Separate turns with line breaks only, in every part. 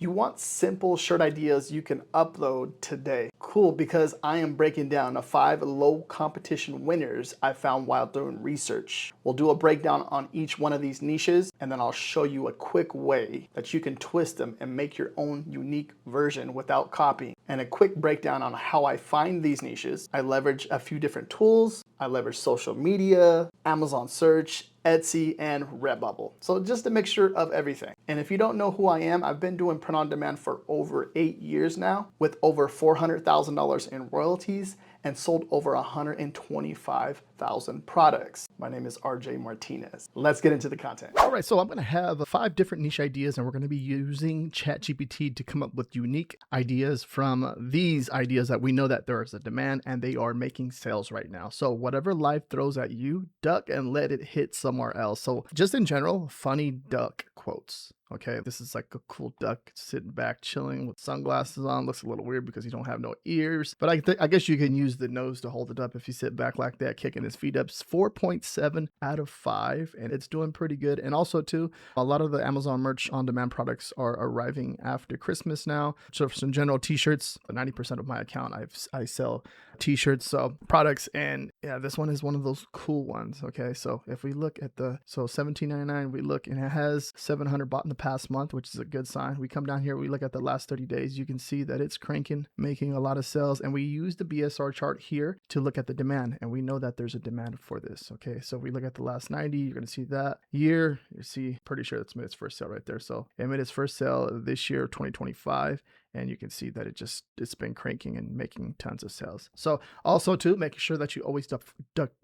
You want simple shirt ideas you can upload today. Cool, because I am breaking down the 5 low competition winners I found while doing research. We'll do a breakdown on each one of these niches, and then I'll show you a quick way that you can twist them and make your own unique version without copying. And a quick breakdown on how I find these niches. I leverage a few different tools. I leverage social media, Amazon search, Etsy, and Redbubble. So just a mixture of everything. And if you don't know who I am, I've been doing print on demand for over 8 years now with over $400,000 in royalties and sold over 125,000 products. My name is RJ Martinez. Let's get into the content.
All right, so I'm gonna have 5 different niche ideas, and we're gonna be using ChatGPT to come up with unique ideas from these ideas that we know that there is a demand and they are making sales right now. So whatever life throws at you, duck and let it hit somewhere else. So just in general, funny duck quotes. Okay, this is like a cool duck sitting back, chilling with sunglasses on. Looks a little weird because you don't have no ears, but I guess you can use the nose to hold it up if you sit back like that, kicking his feet up. It's 4.7 out of 5, and it's doing pretty good. And also, too, a lot of the Amazon merch on-demand products are arriving after Christmas now. So for some general t-shirts, 90% of my account, I sell t-shirts, so products, and yeah, this one is one of those cool ones. Okay, so if we look at the $17.99, we look and it has 700 bought in the past month, which is a good sign. We come down here, we look at the last 30 days, you can see that it's cranking, making a lot of sales, and we use the BSR chart here to look at the demand, and we know that there's a demand for this. Okay, so we look at the last 90, you're going to see that year, you see, pretty sure that's made its first sale right there. So it made its first sale this year, 2025. And you can see that it's been cranking and making tons of sales. So also too, making sure that you always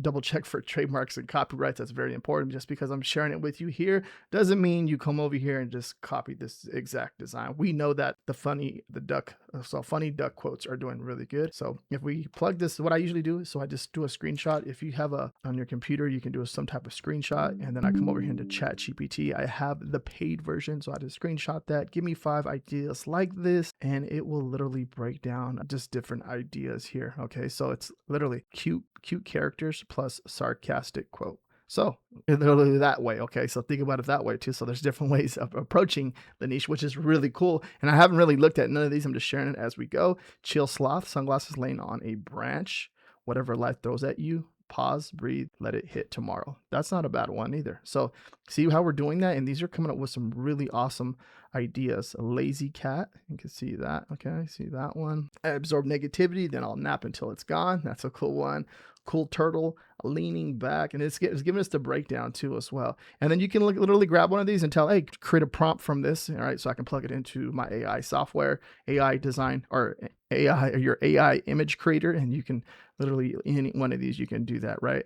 double check for trademarks and copyrights. That's very important. Just because I'm sharing it with you here doesn't mean you come over here and just copy this exact design. We know that funny duck quotes are doing really good. So if we plug this, what I usually do is, so I just do a screenshot. If you have on your computer, you can do some type of screenshot, and then I come over here into ChatGPT. I have the paid version, so I just screenshot that. Give me 5 ideas like this, and it will literally break down just different ideas here. Okay, so it's literally cute characters plus sarcastic quote. So literally that way. Okay, so think about it that way too. So there's different ways of approaching the niche, which is really cool. And I haven't really looked at none of these. I'm just sharing it as we go. Chill sloth, sunglasses laying on a branch. Whatever life throws at you, pause, breathe, let it hit tomorrow. That's not a bad one either. So see how we're doing that? And these are coming up with some really awesome ideas. A lazy cat, you can see that. Okay, see that one. I absorb negativity, then I'll nap until it's gone. That's a cool one. Cool turtle, leaning back, and it's giving us the breakdown too as well. And then you can literally grab one of these and tell, hey, create a prompt from this. All right, so I can plug it into my AI software, AI design, or AI, or your AI image creator, and you can literally, any one of these, you can do that, right?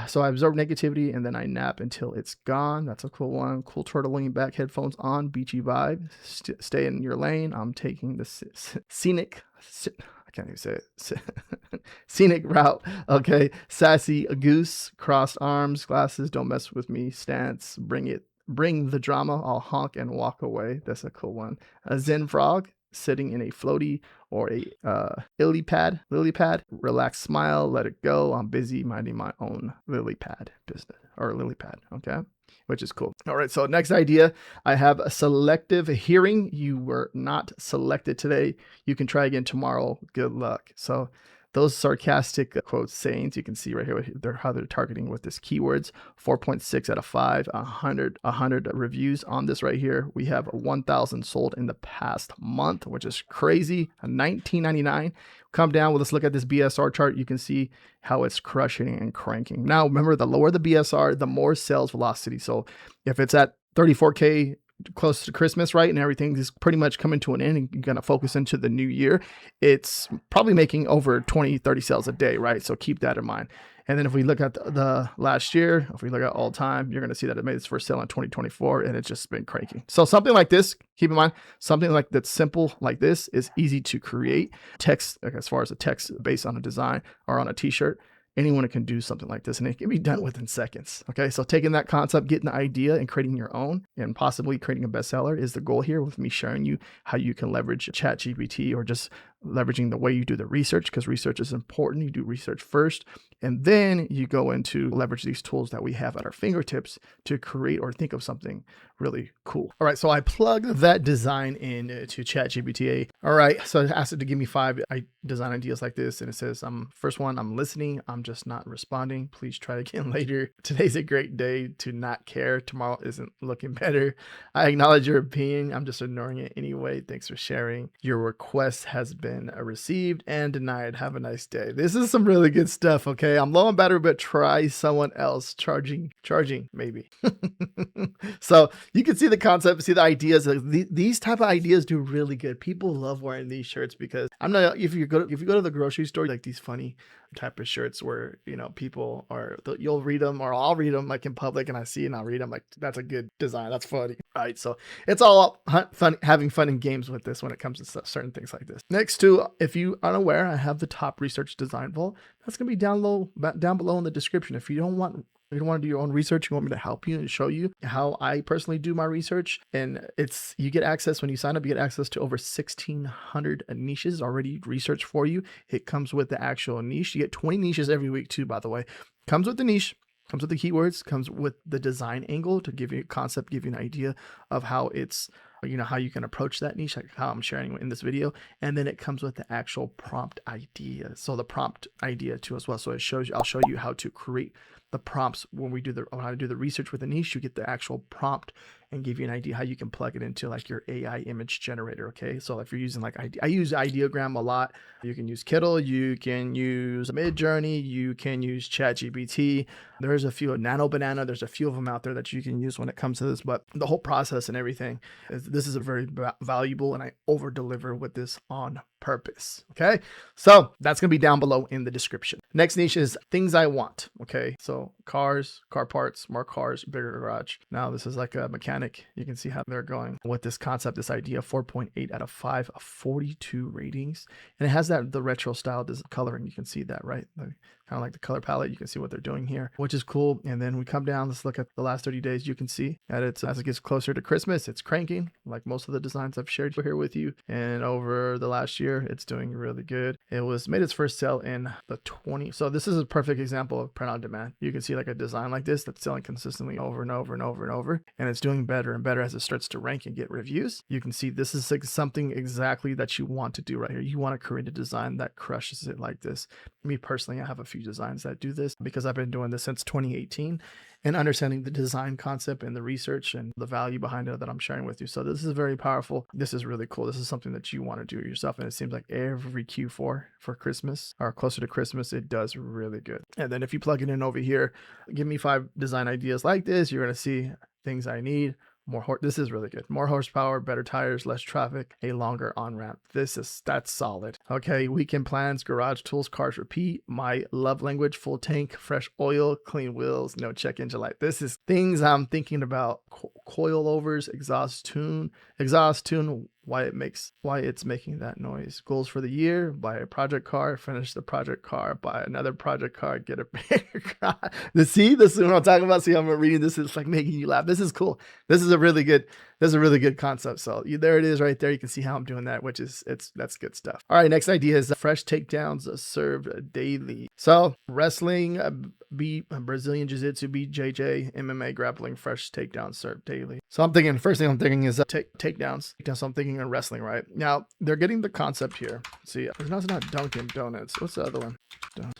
So I absorb negativity and then I nap until it's gone. That's a cool one. Cool turtle, leaning back, headphones on, beachy vibe. Stay in your lane. I'm taking the scenic. I can't even say it. Scenic route. Okay. Sassy goose, crossed arms, glasses, don't mess with me, stance, bring the drama, I'll honk and walk away. That's a cool one. A zen frog, sitting in a floaty or a lily pad, relax, smile, let it go. I'm busy minding my own lily pad business, or lily pad. Okay, which is cool. All right, so next idea, I have a selective hearing. You were not selected today. You can try again tomorrow. Good luck. So those sarcastic quotes, sayings, you can see right here how they're targeting with this keywords. 4.6 out of 5, 100 reviews on this right here. We have 1,000 sold in the past month, which is crazy. $19.99. Come down, let's look at this BSR chart. You can see how it's crushing and cranking. Now, remember, the lower the BSR, the more sales velocity. So if it's at 34K, close to Christmas, right, and everything is pretty much coming to an end and you're going to focus into the new year, it's probably making over 20-30 sales a day, right? So keep that in mind. And then if we look at the last year, if we look at all time, you're going to see that it made its first sale in 2024 and it's just been cranking. So something like this, keep in mind, something like that's simple like this is easy to create. Text, like as far as a text based on a design or on a t-shirt, anyone can do something like this and it can be done within seconds. Okay, so taking that concept, getting the idea and creating your own and possibly creating a bestseller is the goal here with me sharing you how you can leverage ChatGPT or just leveraging the way you do the research, because research is important. You do research first, and then you go into leverage these tools that we have at our fingertips to create or think of something really cool. All right, so I plugged that design into ChatGPT. All right, so I asked it to give me 5 design ideas like this, and it says, first one, I'm listening, I'm just not responding. Please try again later. Today's a great day to not care. Tomorrow isn't looking better. I acknowledge your opinion. I'm just ignoring it anyway. Thanks for sharing. Your request has been received and denied. Have a nice day. This is some really good stuff. Okay, I'm low on battery, but try someone else. Charging maybe. So you can see the concept, see the ideas. These type of ideas do really good. People love wearing these shirts because I'm not. If you go to the grocery store, like these funny type of shirts where, you know, people are, you'll read them, or I'll read them like in public, and I see and I'll read them like, that's a good design, that's funny, right? So it's all fun, having fun and games with this when it comes to certain things like this. Next to, if you aren't aware, I have the top research design vault. That's going to be down below in the description. If you don't want to do your own research, you want me to help you and show you how I personally do my research. And you get access when you sign up, you get access to over 1,600 niches already researched for you. It comes with the actual niche. You get 20 niches every week too, by the way. Comes with the niche, comes with the keywords, comes with the design angle to give you a concept, give you an idea of how it's, you know, how you can approach that niche, like how I'm sharing in this video. And then it comes with the actual prompt idea. So the prompt idea too as well. So it shows you, I'll show you how to create the prompts when we do how to do the research with a niche. You get the actual prompt and give you an idea how you can plug it into like your AI image generator. Okay, so if you're using like I use Ideogram a lot. You can use Kittle, you can use Midjourney, you can use ChatGPT. There's a few, Nano Banana, there's a few of them out there that you can use when it comes to this. But the whole process and everything, this is a very valuable, and I over deliver with this on purpose. Okay, so that's gonna be down below in the description. Next niche is things I want. Okay, so cars, car parts, more cars, bigger garage. Now this is like a mechanic. You can see how they're going with this concept, this idea. 4.8 out of 5, 42 ratings, and it has the retro style, this coloring. You can see that, right? Kind of like the color palette. You can see what they're doing here, which is cool. And then we come down, let's look at the last 30 days. You can see that as it gets closer to Christmas, it's cranking, like most of the designs I've shared here with you. And over the last year, it's doing really good. It made its first sale in the 20. So this is a perfect example of print on demand. You can see like a design like this that's selling consistently over and over and over and over. And it's doing better and better as it starts to rank and get reviews. You can see this is something exactly that you want to do right here. You want to create a design that crushes it like this. Me personally, I have a few designs that do this because I've been doing this since 2018 and understanding the design concept and the research and the value behind it that I'm sharing with you. So this is very powerful. This is really cool. This is something that you want to do yourself. And it seems like every Q4 for Christmas or closer to Christmas, it does really good. And then if you plug it in over here, give me 5 design ideas like this, you're going to see things I need. This is really good. More horsepower, better tires, less traffic, a longer on-ramp. That's solid. Okay, weekend plans, garage tools, cars repeat, my love language, full tank, fresh oil, clean wheels, no check engine light. This is things I'm thinking about. Coilovers, exhaust tune, why it's making that noise. Goals for the year: buy a project car, finish the project car, buy another project car, get a bigger car. This is what I'm talking about. See, I'm reading this, it's like making you laugh. This is cool. This is a really good concept. So there it is right there. You can see how I'm doing that, that's good stuff. All right, next idea is fresh takedowns served daily. So wrestling, Brazilian Jiu-Jitsu, BJJ, MMA, grappling, fresh takedowns served daily. So first thing I'm thinking is takedowns. So I'm thinking of wrestling, right? Now they're getting the concept here. See, it's not Dunkin' Donuts. What's the other one?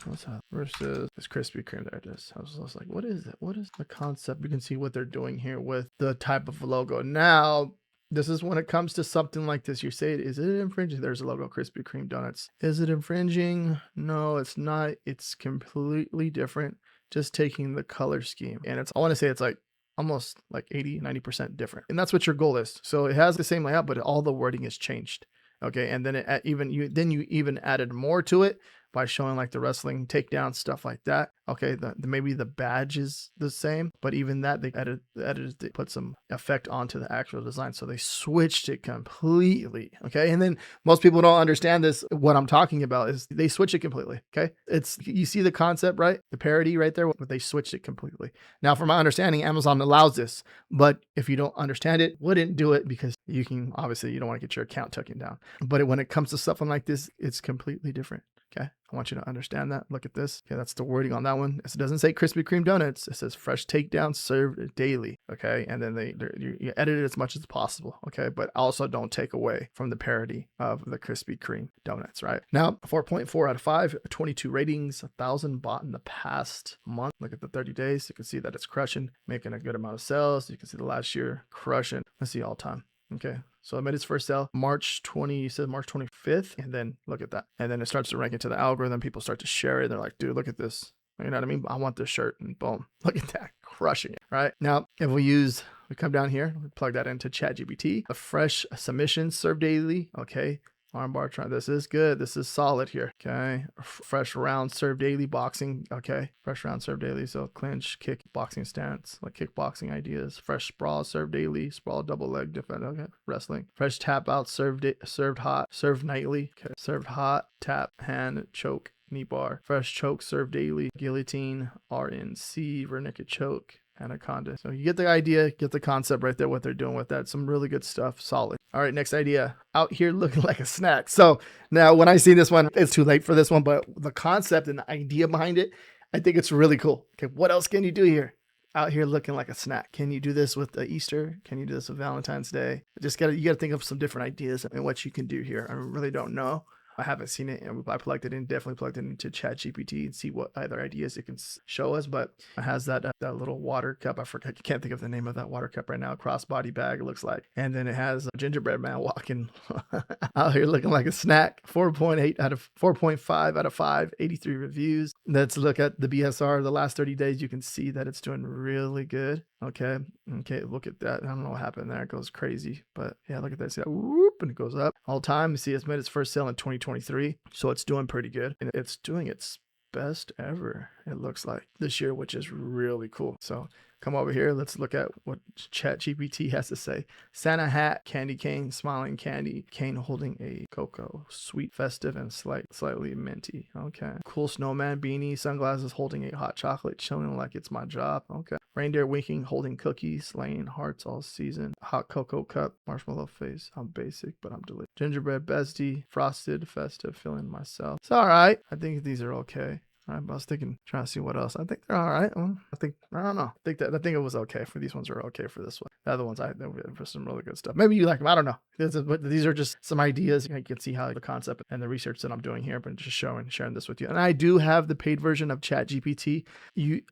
What's that? Versus this Krispy Kreme. There it is. I was like, what is it? What is the concept? You can see what they're doing here with the type of logo. Now, this is when it comes to something like this. You say, is it infringing? There's a logo, Krispy Kreme donuts. Is it infringing? No, it's not. It's completely different. Just taking the color scheme. And I want to say it's like almost like 80-90% different. And that's what your goal is. So it has the same layout, but all the wording is changed. Okay, and then you even added more to it by showing like the wrestling takedown stuff like that. Okay, maybe the badge is the same, but even that they they put some effect onto the actual design, so they switched it completely. Okay, and then most people don't understand this. What I'm talking about is they switch it completely. Okay, it's, you see the concept, right? The parody right there, but they switched it completely. Now, from my understanding, Amazon allows this, but if you don't understand it, wouldn't do it, because you can, obviously you don't want to get your account taken down. But when it comes to something like this, it's completely different. Okay, I want you to understand that. Look at this. Okay, that's the wording on that one. It doesn't say Krispy Kreme donuts. It says fresh takedowns served daily. Okay, and then you edit it as much as possible. Okay, but also don't take away from the parody of the Krispy Kreme donuts. Right now, 4.4 out of 5, 22 ratings, 1,000 bought in the past month. Look at the 30 days. You can see that it's crushing, making a good amount of sales. You can see the last year crushing. Let's see all time. Okay, so it made its first sale March 25th, and then look at that, and then it starts to rank into the algorithm. People start to share it. They're like, dude, look at this. You know what I mean? I want this shirt, and boom, look at that, crushing it. Right now, if we come down here, we plug that into ChatGPT. The fresh submissions served daily. Okay. Armbar try. This is good. This is solid here. Okay. Fresh round served daily boxing. Okay. Fresh round served daily. So clinch, kick, boxing stance, like kickboxing ideas. Fresh sprawl served daily. Sprawl double leg defend. Okay. Wrestling. Fresh tap out served hot. Served nightly. Okay. Served hot. Tap, hand, choke, knee bar. Fresh choke served daily. Guillotine, RNC, rear naked choke. Anaconda. So you get the idea, get the concept right there, what they're doing with that. Some really good stuff. Solid. All right, next idea. Out here looking like a snack. So now when I see this one, it's too late for this one, but the concept and the idea behind it, I think it's really cool. Okay, what else can you do here? Out here looking like a snack. Can you do this with Easter? Can you do this with Valentine's Day? You gotta think of some different ideas and what you can do here. I really don't know. I haven't seen it, and I definitely plugged it into ChatGPT and see what other ideas it can show us. But it has that little water cup. I can't think of the name of that water cup right now. Crossbody bag, it looks like. And then it has a gingerbread man walking out here looking like a snack. 4.5 out of 5, 83 reviews. Let's look at the BSR. The last 30 days, you can see that it's doing really good. Okay, look at that. I don't know what happened there. It goes crazy. But yeah, look at that. See that? Whoop, and it goes up. All time, you see it's made its first sale in 2023. So it's doing pretty good. And it's doing its best ever, it looks like, this year, which is really cool. So come over here. Let's look at what ChatGPT has to say. Santa hat, candy cane, smiling candy, cane holding a cocoa, sweet, festive, and slightly minty. Okay. Cool snowman beanie, sunglasses holding a hot chocolate, chilling like it's my job. Okay. Reindeer winking, holding cookies, laying hearts all season. Hot cocoa cup, marshmallow face. I'm basic, but I'm delicious. Gingerbread bestie, frosted, festive, feeling myself. It's all right. I think these are okay. I was trying to see what else. I think they're all right. I don't know. I think it was okay for these ones. Are okay for this one. The other ones, there were some really good stuff. Maybe you like them. I don't know. But these are just some ideas. You can see how the concept and the research that I'm doing here, but just sharing this with you. And I do have the paid version of ChatGPT.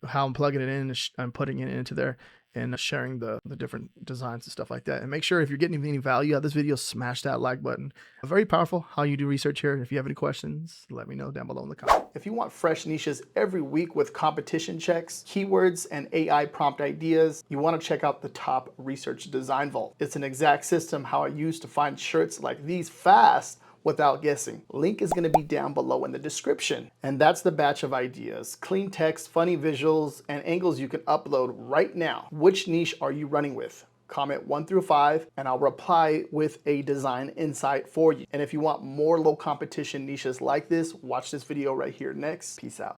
How I'm plugging it in, I'm putting it into there and sharing the different designs and stuff like that. And make sure if you're getting any value out of this video, smash that like button. Very powerful how you do research here. If you have any questions, let me know down below in the comments.
If you want fresh niches every week with competition checks, keywords, and AI prompt ideas, you want to check out the top research design vault. It's an exact system how I use to find shirts like these fast without guessing. Link is going to be down below in the description. And that's the batch of ideas. Clean text, funny visuals, and angles you can upload right now. Which niche are you running with? Comment 1 through 5 and I'll reply with a design insight for you. And if you want more low competition niches like this, watch this video right here next. Peace out.